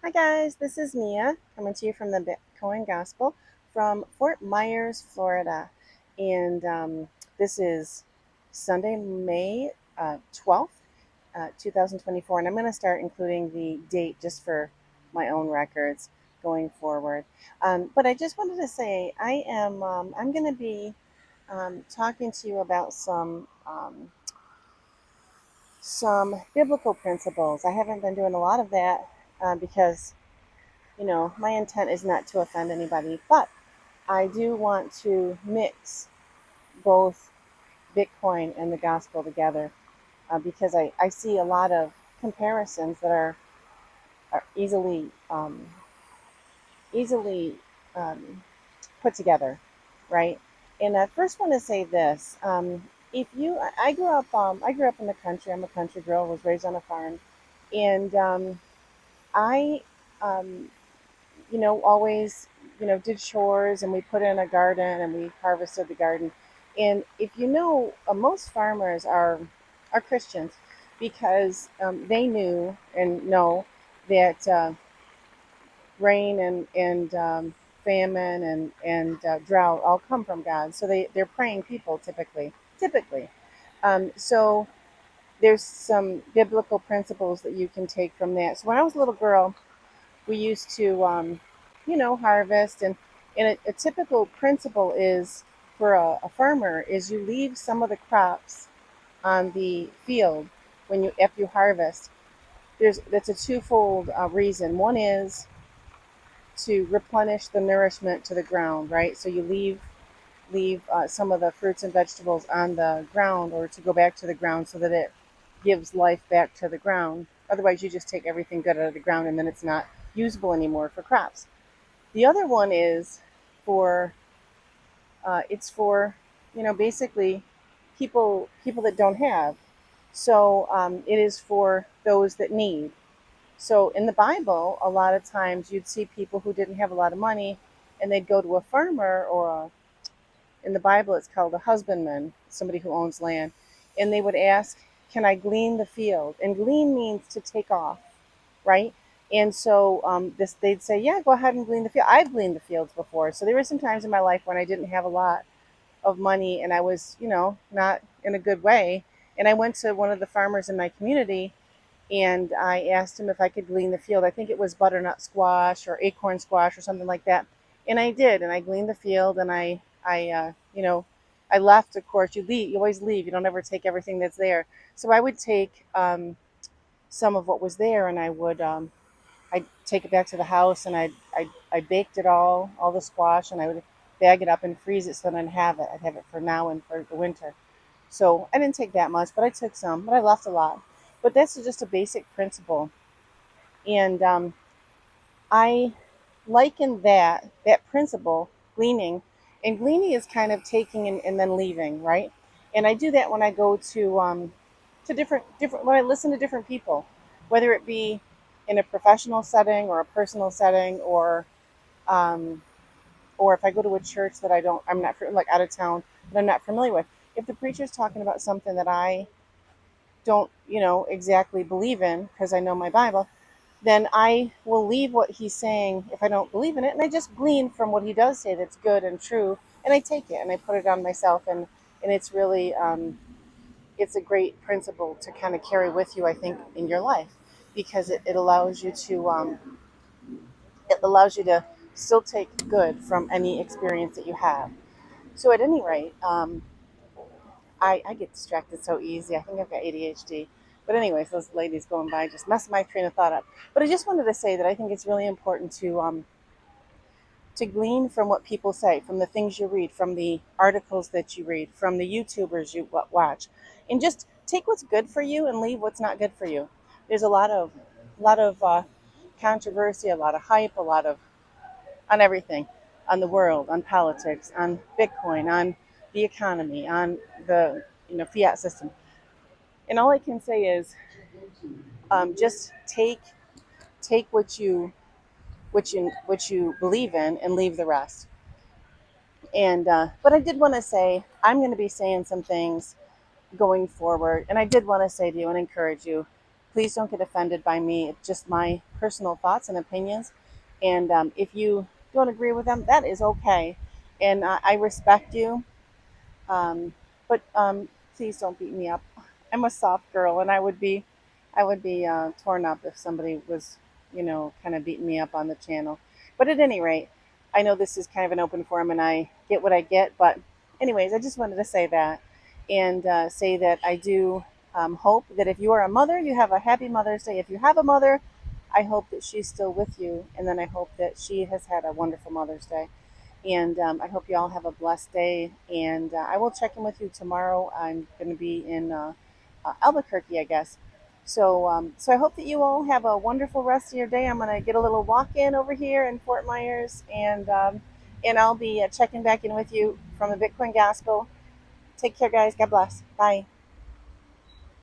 Hi guys, this is Mia coming to you from the Bitcoin Gospel from Fort Myers, Florida. And this is Sunday, May 12th, 2024. And I'm going to start including the date just for my own records going forward. But I just wanted to say I'm going to be talking to you about some biblical principles. I haven't been doing a lot of that because my intent is not to offend anybody, but I do want to mix both Bitcoin and the gospel together because I see a lot of comparisons that are easily um, put together, right? And I first want to say this: if you, I grew up in the country. I'm a country girl. Was raised on a farm, and I um, always, did chores and we put in a garden and we harvested the garden. And if most farmers are Christians because they knew and know that rain and famine and drought all come from God. So they're praying people typically. So there's some biblical principles that you can take from that. So when I was a little girl, we used to, harvest. And a typical principle is for a farmer is you leave some of the crops on the field after you harvest. That's a twofold reason. One is to replenish the nourishment to the ground, right? So you leave some of the fruits and vegetables on the ground or to go back to the ground so that it gives life back to the ground. Otherwise, you just take everything good out of the ground and then it's not usable anymore for crops. The other one is for it's for basically people that don't have. So it is for those that need. So in the Bible, a lot of times you'd see people who didn't have a lot of money, and they'd go to a farmer in the Bible it's called a husbandman, somebody who owns land, and they would ask, "Can I glean the field?" And glean means to take off, right? And so this they'd say, "Yeah, go ahead and glean the field." I've gleaned the fields before, so there were some times in my life when I didn't have a lot of money and I was, not in a good way. And I went to one of the farmers in my community and I asked him if I could glean the field. I think it was butternut squash or acorn squash or something like that. And I did, and I gleaned the field, and I left. Of course, you leave. You always leave. You don't ever take everything that's there. So I would take some of what was there, and I'd take it back to the house, and I baked it all the squash, and I would bag it up and freeze it so that I'd have it. I'd have it for now and for the winter. So I didn't take that much, but I took some, but I left a lot. But that's just a basic principle. And I liken that principle, gleaning, and gleaning is kind of taking and then leaving, right? And I do that when I go to different when I listen to different people, whether it be in a professional setting or a personal setting, um, or if I go to a church that I'm not like out of town that I'm not familiar with. If the preacher's talking about something that I don't, exactly believe in because I know my Bible, then I will leave what he's saying if I don't believe in it, and I just glean from what he does say that's good and true, and I take it and I put it on myself, and it's really it's a great principle to kind of carry with you, I think, in your life because it allows you to still take good from any experience that you have. So at any rate, I get distracted so easy. I think I've got ADHD. But anyways, those ladies going by just messed my train of thought up. But I just wanted to say that I think it's really important to glean from what people say, from the things you read, from the articles that you read, from the YouTubers you watch, and just take what's good for you and leave what's not good for you. There's a lot of controversy, a lot of hype, a lot of on everything, on the world, on politics, on Bitcoin, on the economy, on the fiat system. And all I can say is just take what you believe in and leave the rest. And but I did want to say I'm going to be saying some things going forward, and I did want to say to you and encourage you. Please don't get offended by me. It's just my personal thoughts and opinions. And if you don't agree with them, that is okay. And I respect you. Um, but please don't beat me up. I'm a soft girl, and I would be torn up if somebody was, kind of beating me up on the channel. But at any rate, I know this is kind of an open forum, and I get what I get. But anyways, I just wanted to say that, and say that I do hope that if you are a mother, you have a happy Mother's Day. If you have a mother, I hope that she's still with you, and then I hope that she has had a wonderful Mother's Day. And I hope you all have a blessed day. And I will check in with you tomorrow. I'm going to be in Albuquerque, I guess. So I hope that you all have a wonderful rest of your day. I'm going to get a little walk in over here in Fort Myers, and I'll be checking back in with you from the Bitcoin Gospel. Take care, guys. God bless. Bye.